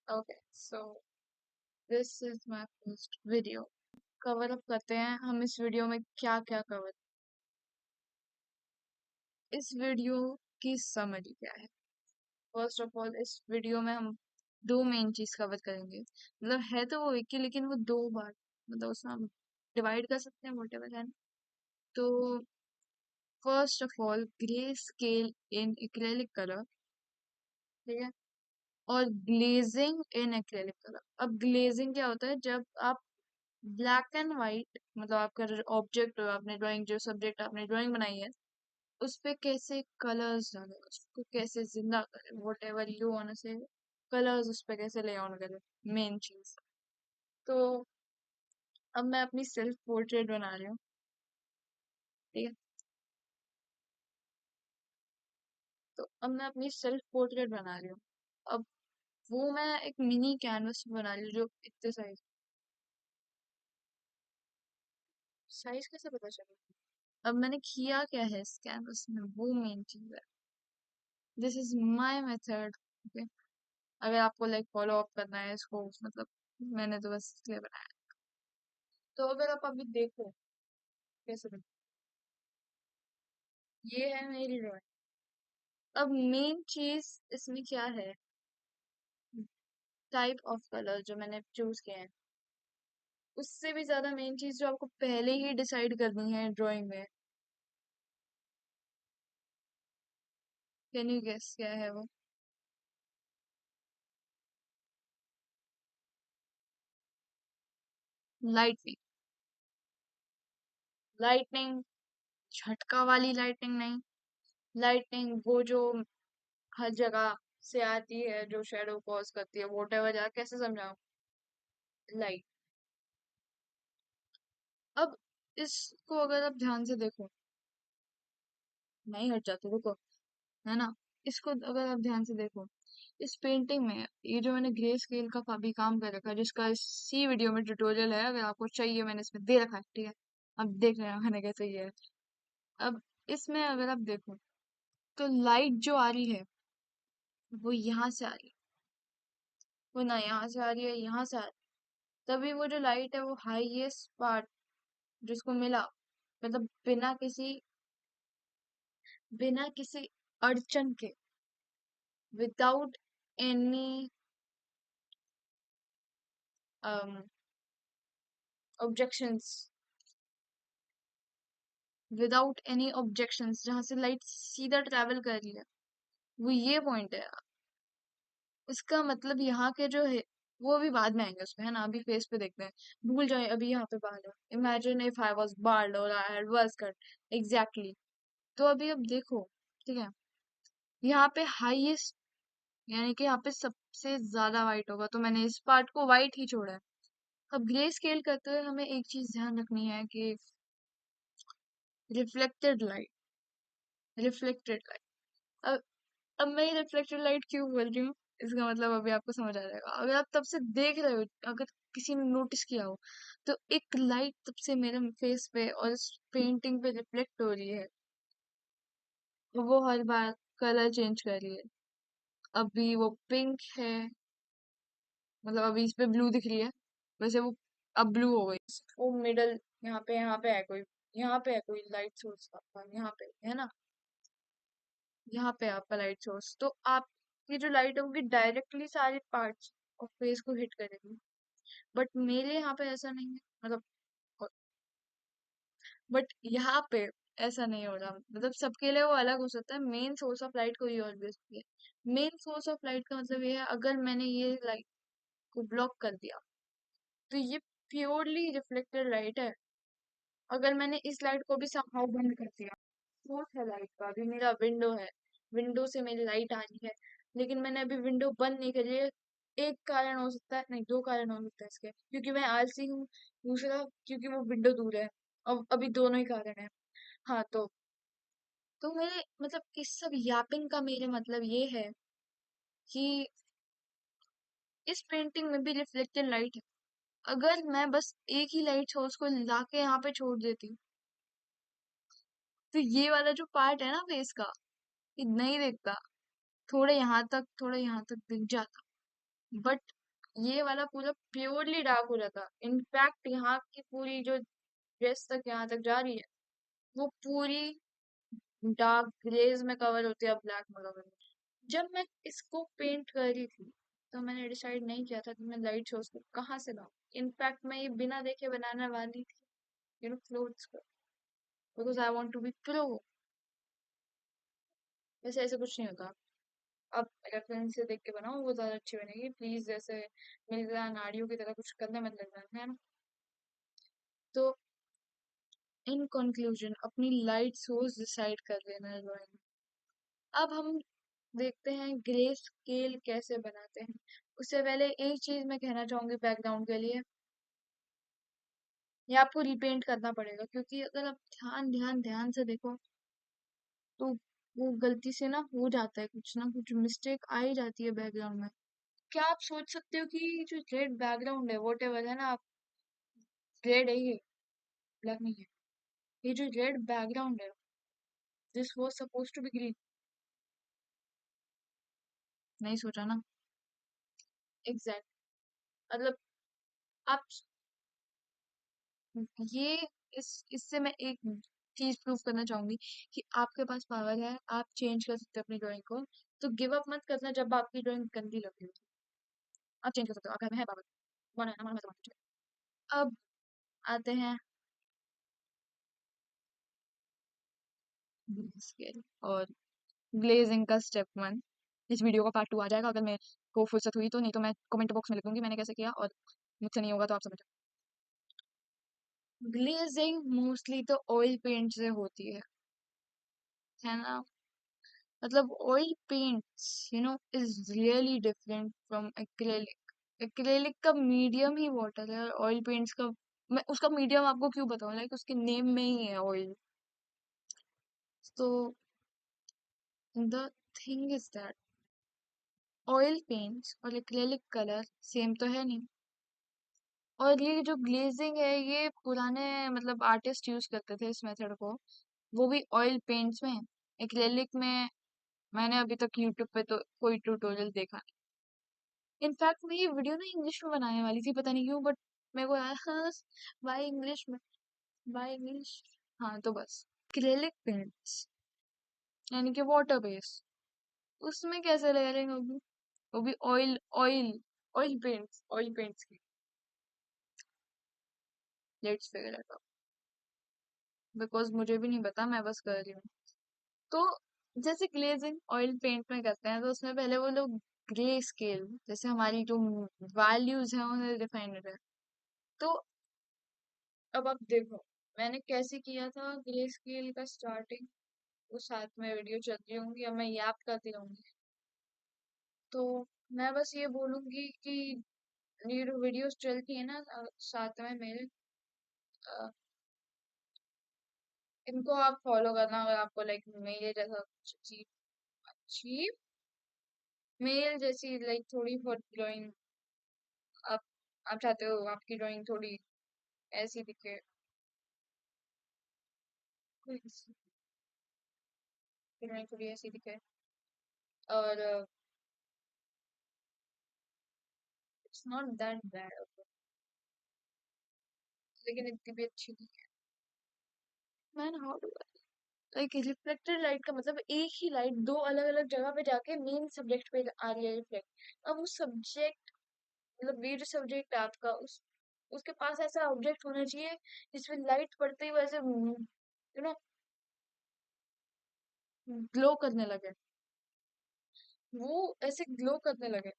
Okay so this is my first video. Cover up करते हैं हम इस वीडियो में क्या क्या कवर। इस वीडियो की समरी क्या है? फर्स्ट ऑफ ऑल इस वीडियो में हम दो मेन चीज कवर करेंगे। मतलब है तो वो एक ही, लेकिन वो दो बार मतलब उसमें हम डिवाइड कर सकते हैं, वॉटेवर है ना। तो first of all grey scale in acrylic colour, ठीक है, और ग्लेजिंग इन एक्रेलिक कलर। अब ग्लेजिंग क्या होता है? जब आप ब्लैक एंड व्हाइट, मतलब आपका ऑब्जेक्ट, आपने ड्राइंग, जो सब्जेक्ट आपने ड्राइंग बनाई है, उस पे कैसे कलर्स डाले, उसको कैसे जिंदा करे, what ever you want say, colours उस पे कैसे ले ऑन करे, मेन चीज। तो अब मैं अपनी सेल्फ पोर्ट्रेट बना रही हूँ, ठीक है। तो अब मैं अपनी सेल्फ पोर्ट्रेट बना रही हूँ। अब वो मैं एक मिनी कैनवस बना रही हूँ जो इतने साइज। साइज कैसे पता चलेगा? अब मैंने किया क्या है इस कैनवस में, वो मेन चीज है। This is my method, okay. अगर आपको लाइक फॉलो अप करना है इसको, मतलब मैंने तो बस इसलिए बनाया। तो अगर आप अभी देखो कैसे बनता है, ये है मेरी ड्राइंग। अब मेन चीज इसमें क्या है? टाइप ऑफ कलर जो मैंने चूज किए हैं, उससे भी ज्यादा मेन चीज जो आपको पहले ही डिसाइड करनी है ड्राइंग में। कैन यू गेस क्या है वो? लाइटनिंग। लाइटनिंग झटका वाली लाइटनिंग नहीं। लाइटनिंग वो जो हर जगह से आती है, जो शेडो कॉज करती है, वोट एवर, यार कैसे समझाऊं। लाइट। अब इसको अगर आप ध्यान से देखो, नहीं हट जाते, रुको, है ना। इसको अगर आप ध्यान से देखो, इस पेंटिंग में ये जो मैंने ग्रे स्केल का भी काम कर रखा है, जिसका इसी वीडियो में ट्यूटोरियल है, अगर आपको चाहिए मैंने इसमें दे रखा है, ठीक है। अब देख रहे हैं मैंने कैसे किया है। अब इसमें अगर आप देखो तो लाइट जो आ रही है वो यहाँ से आ रही है, वो ना यहाँ से आ रही है, यहाँ से आ रही है। तभी वो जो लाइट है वो हाईएस्ट पार्ट जिसको मिला, मतलब बिना किसी अड़चन के, without any objections, without any objections, जहां से लाइट सीधा ट्रेवल कर रही है, वो ये पॉइंट है। इसका मतलब यहाँ के जो है, वो अभी बाद में आएंगे उसमें, है ना। अभी फेस पे देखते हैं, भूल जाए, अभी यहाँ पे बाल है। Imagine if I was bald और I had buzz cut, exactly. तो अभी अब देखो, ठीक है, यहाँ पे हाईएस्ट, यानी कि यहाँ पे सबसे ज्यादा वाइट होगा, तो मैंने इस पार्ट को वाइट ही छोड़ा है। अब ग्रे स्केल करते हुए हमें एक चीज ध्यान रखनी है कि रिफ्लेक्टेड लाइट, रिफ्लेक्टेड लाइट। अब अब मैं ये रिफ्लेक्टेड लाइट क्यों बोल रही हूँ, इसका मतलब अभी आपको समझ आ जाएगा। अगर आप तब से देख रहे हो, अगर किसी ने नोटिस किया हो, तो एक लाइट तब से मेरे फेस पे और इस पेंटिंग पे रिफ्लेक्ट हो रही है, वो हर बार कलर चेंज कर रही है। अभी वो पिंक है, मतलब अभी इस पे ब्लू दिख रही है, वैसे वो अब ब्लू हो गई। वो मिडल, यहाँ पे है कोई, यहाँ पे है कोई लाइट सोर्स आपका, यहाँ पे है ना, यहाँ पे आपका लाइट सोर्स। तो आप ये जो लाइट होगी डायरेक्टली सारे पार्ट्स ऑफ फेस को हिट करेगी, बट मेरे यहाँ पे ऐसा नहीं है, मतलब। बट यहाँ पे ऐसा नहीं हो रहा, मतलब सबके लिए वो अलग हो सकता है। मेन सोर्स ऑफ लाइट कोई और भी हो सकती है। मेन सोर्स ऑफ लाइट का मतलब ये है, अगर मैंने ये लाइट को ब्लॉक कर दिया तो ये प्योरली रिफ्लेक्टेड लाइट है। अगर मैंने इस लाइट को भी समहाउ बंद कर दिया, सोर्स है लाइट का, अभी मेरा विंडो है, विंडो से मेरी लाइट आ रही है, लेकिन मैंने अभी विंडो बंद नहीं करी है। एक कारण हो सकता है, नहीं, दो कारण हो सकता है इसके, क्योंकि मैं आलसी हूँ, दूसरा क्योंकि वो विंडो दूर है। अब अभी दोनों ही कारण है। हाँ, तो मेरे मतलब इस सब यापिंग का मेरे मतलब ये है कि इस पेंटिंग में भी रिफ्लेक्टेड लाइट है। अगर मैं बस एक ही लाइट सोर्स को लाके यहाँ पे छोड़ देती, तो ये वाला जो पार्ट है ना फेस का, ये नहीं दिखता, थोड़े यहाँ तक, थोड़े यहाँ तक दिख जाता। बट ये वाला पूरा प्योरली डार्क हो जाता। इनफैक्ट यहाँ की पूरी जो ड्रेस तक यहाँ तक जा रही है वो पूरी डार्क ग्रेज में कवर होती है, ब्लैक में कवर। जब मैं इसको पेंट कर रही थी तो मैंने डिसाइड नहीं किया था कि मैं लाइट सोर्स को कहाँ से लाऊं। इनफैक्ट मैं ये बिना देखे बनाने वाली थी, क्लोथ्स को, because I want to be pro. वैसे ऐसे कुछ नहीं होता। अब रेफरेंस से देख के बनाओ, वो ज्यादा अच्छी बनेगी। प्लीज जैसे मिर्जा नाड़ियों की तरह कुछ करने मत लगना, है ना। तो इन कंक्लूजन अपनी लाइट सोर्स डिसाइड कर लेना है ड्राइंग। अब हम देखते हैं ग्रे स्केल कैसे बनाते हैं। उससे पहले एक चीज मैं कहना चाहूंगी बैकग्राउंड के लिए, ये आपको रिपेंट करना पड़ेगा, क्योंकि अगर आप ध्यान ध्यान ध्यान से देखो तो वो गलती से ना हो जाता है, कुछ ना कुछ मिस्टेक आ ही जाती है बैकग्राउंड में। क्या आप सोच सकते हो कि जो रेड बैकग्राउंड है वॉट एवर है ना, आप रेड है ये, ब्लैक नहीं है, ये जो रेड बैकग्राउंड है this was suppose to be green. नहीं सोचा ना। एग्जैक्ट। मतलब आप ये इससे मैं एक चीज प्रूव करना चाहूंगी कि आपके पास पावर है, आप चेंज कर सकते हो अपनी ड्राइंग को। तो गिव अप मत करना जब आपकी ड्राइंग गंदी लग रही हो। आप चेंज कर सकते हो, आपके हाथ में है पावर। मानो है ना, मानो मत मानो। अब आते हैं स्केल और ग्लेजिंग का स्टेप वन। इस वीडियो का पार्ट टू आ जाएगा अगर मैं को फुर्सत हुई तो, नहीं तो मैं कमेंट बॉक्स में लिखूंगी मैंने कैसे किया, और मुझसे नहीं होगा तो आप समझो। ग्लेजिंग मोस्टली तो ऑयल पेंट से होती है ना। मतलब oil paints is really different from acrylic. Acrylic का मीडियम ही वाटर है, और ऑयल पेंट्स का मैं उसका मीडियम आपको क्यों बताऊं, लाइक उसके नेम में ही है ऑयल। तो the thing is that oil paints और एक्रेलिक कलर सेम तो है नहीं। और ये जो ग्लेजिंग है ये पुराने मतलब आर्टिस्ट यूज करते थे इस मेथड को, वो भी ऑयल पेंट्स में। एक्रेलिक में मैंने अभी तक यूट्यूब पे तो कोई ट्यूटोरियल देखा नहीं। इनफैक्ट मैं ये वीडियो ना इंग्लिश में बनाने वाली थी, पता नहीं क्यों, बट मेरे को आया हाँ बाय इंग्लिश में, बाय इंग्लिश। हाँ तो बस एक्रेलिक पेंट्स यानी कि वाटर बेस, उसमें कैसे लेयरिंग होगी, वो भी ऑयल ऑयल ऑयल पेंट्स की। Let's figure it out, because मुझे भी नहीं पता, मैं बस कर रही हूँ। तो जैसे ग्लेजिंग ऑयल पेंट में करते हैं तो उसमें पहले वो लोग ग्रे स्केल जैसे हमारी जो वैल्यूज हैं उन्हें डिफाइन करते हैं। तो अब आप देखो मैंने कैसे किया था ग्रे स्केल का स्टार्टिंग, वो साथ में वीडियो चल रही होंगी अब मैं याद करती रहूंगी। तो मैं बस ये बोलूंगी कि ये जो वीडियोस चलती है ना साथ में मेरे, अ, इनको आप फॉलो करना अगर आपको लाइक मेरे जैसा अचीव अचीव मेल जैसी लाइक थोड़ी बहुत ड्राइंग आप आप चाहते हो आपकी ड्राइंग थोड़ी ऐसी दिखे, ड्राइंग थोड़ी ऐसी दिखे, और इट्स नॉट दैट बैड, लेकिन इतनी भी अच्छी नहीं है। Man how do like reflected light का मतलब एक ही लाइट दो अलग अलग जगह पे जाके मेन सब्जेक्ट पे आ रही है रिफ्लेक्ट। अब उस सब्जेक्ट मतलब ये जो सब्जेक्ट है आपका उसके पास ऐसा ऑब्जेक्ट होना चाहिए जिसमें लाइट पड़ते ही वैसे नो ग्लो करने लगे, वो ऐसे ग्लो करने लगे।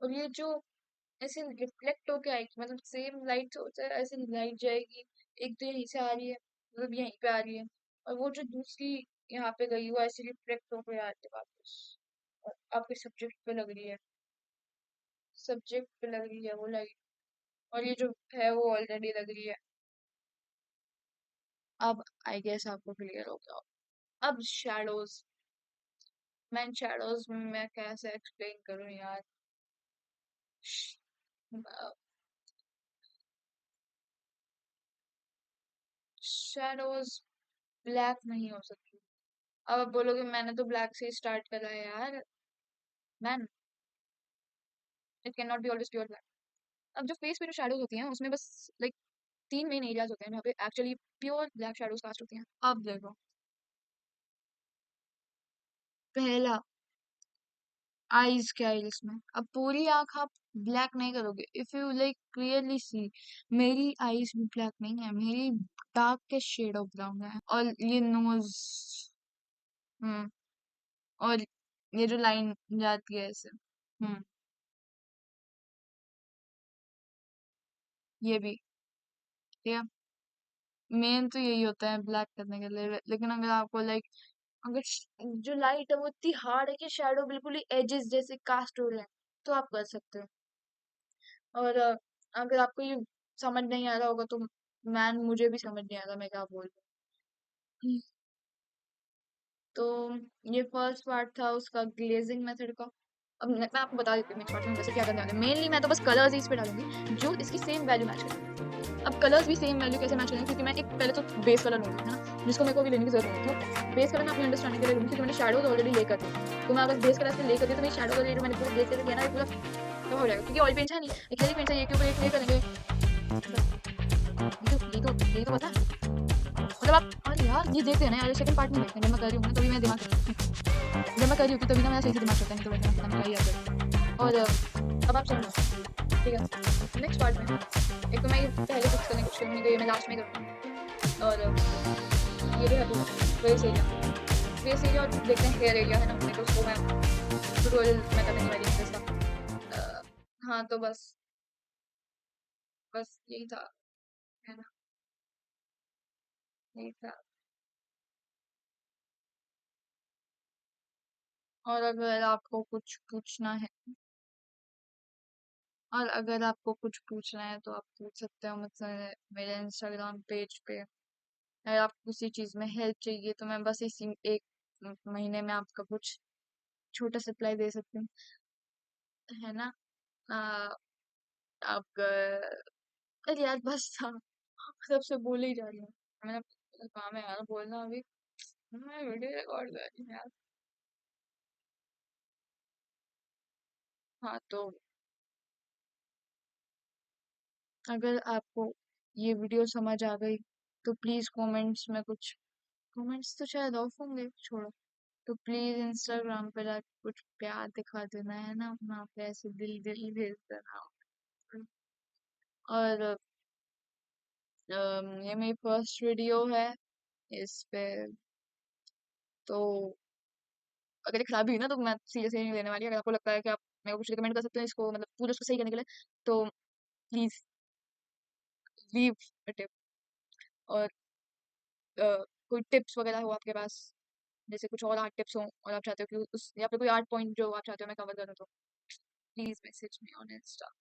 और ये जो ऐसे रिफ्लेक्ट होके आएगी मतलब सेम लाइट होता है ऐसे लाइट जाएगी, एक तो यहीं से आ रही है मतलब यहीं पे आ रही है, और वो जो दूसरी यहाँ पे गई वो ऐसे रिफ्लेक्ट होके आती है वापस और आपके सब्जेक्ट पे लग रही है, सब्जेक्ट पे लग रही है वो लाइट, और ये जो है वो ऑलरेडी लग रही है। अब आई गेस आपको क्लियर हो गया। अब शैडोज, मैं शैडोज में मैं कैसे एक्सप्लेन करूं यार। शैडोज ब्लैक नहीं हो सकती। अब आप बोलोगे मैंने तो ब्लैक से स्टार्ट करा है यार। Man it can not be always pure black. अब जो फेस पे जो शेडोज होती हैं उसमें बस लाइक 3 मेन एरियाज होते हैं जहाँ पे actually pure black shadows cast होती हैं। अब देखो, पहला आईज के आईज में, अब पूरी आंख आप ब्लैक नहीं करोगे। If you like clearly see, मेरी आईज भी ब्लैक नहीं है, मेरी डार्क के शेड ऑफ ब्राउन है। और ये नोज, हम्म, और ये जो लाइन जाती है ऐसे, हम्म, ये भी, ठीक है। मेन तो यही होता है ब्लैक करने के लिए। लेकिन अगर आपको लाइक, अगर जो लाइट है वो इतनी हार्ड है कि शैडो बिल्कुल ही एजेस जैसे कास्ट हो रहे हैं, तो आप कर सकते हो। और अगर आपको ये समझ नहीं आ रहा होगा तो मैन, मुझे भी समझ नहीं आ रहा मैं क्या बोल रही हूँ। तो ये फर्स्ट पार्ट था उसका ग्लेजिंग मेथड का। अब मैं आपको बता देती हूँ नेक्स्ट पार्ट में वैसे क्या करने वाले हैं। मेनली मैं तो बस कलर्स ही इस पे डालूंगी जो इसकी सेम वैल्यू मैच करें। अब कलर्स भी सेम वैल्यू कैसे मैच करेंगे, क्योंकि मैं एक पहले तो बेस कलर लूंगी, है ना, जिसको मेरे को अभी लेने की जरूरत नहीं है। तो बेस कलर मैं अपनी अंडरस्टैंडिंग के लिए लूंगी, क्योंकि मैंने शैडोज ऑलरेडी ले कर दी। तो मैं अगर बेस कलर से ले कर दी तो मेरी शैडो कलर जो मैंने पूरा बेस कलर लिया ना, ये पूरा कवर हो जाएगा, क्योंकि ऑयल पेंट है नहीं, एक्रेलिक पेंट है, ये के ऊपर एक ले करेंगे। ये तो पता है, मतलब आप, अरे यार ये देखते हैं ना यार, सेकंड पार्ट में देखते हैं। जब मैं कर रही हूँ ना तभी मेरा दिमाग, जब मैं कर रही होती तभी ना मेरा सही से दिमाग चलता है, नहीं तो वैसे मैं पता नहीं क्या ही याद करती। और अब आप समझो, ठीक है। नेक्स्ट पार्ट में एक तो मैं ये पहले फिक्स करने की कोशिश करूँगी, तो ये मैं लास्ट में करूँगी। और ये जो है फेस एरिया और देखते हैं हेयर एरिया, है ना, नहीं तो उसको मैं ट्यूटोरियल मैं करने वाली हूँ इसका। हाँ तो बस बस यही था, है ना, यही था। और अगर आपको कुछ पूछना है, और अगर आपको कुछ पूछना है तो आप पूछ सकते हो मुझसे मेरे इंस्टाग्राम पेज पे। अगर आपको किसी चीज़ में हेल्प चाहिए तो मैं बस इसी एक महीने में आपका कुछ छोटा सप्लाई दे सकती हूँ, है ना। आ, आप अरे यार बस था, सबसे बोल ही जा रही हूँ। मैंने काम है यार बोलना अभी, मैं वीडियो रिकॉर्ड कर रही हूँ यार। हाँ तो अगर आपको ये वीडियो समझ आ गई तो प्लीज़ कमेंट्स में कुछ, कमेंट्स तो शायद ऑफ होंगे, छोड़ो। तो प्लीज इंस्टाग्राम पे जाके कुछ प्यार दिखा देना, है ना, वहाँ पे ऐसे दिल दिल भेज देना। और ये मेरी फर्स्ट वीडियो है इस पे, तो अगर ये खराब भी हुई ना तो मैं सीरियसली नहीं लेने वाली। अगर आपको लगता है कि आप मेरे को कुछ रिकमेंड कर सकते हो इसको, मतलब पूरा उसको सही करने के लिए, तो प्लीज लीव अ टिप। और कोई टिप्स वगैरह हो आपके पास, जैसे कुछ और आर्ट टिप्स हो और आप चाहते हो कि उस, या फिर कोई आर्ट पॉइंट जो आप चाहते हो मैं कवर करूँ, तो please message me on Insta.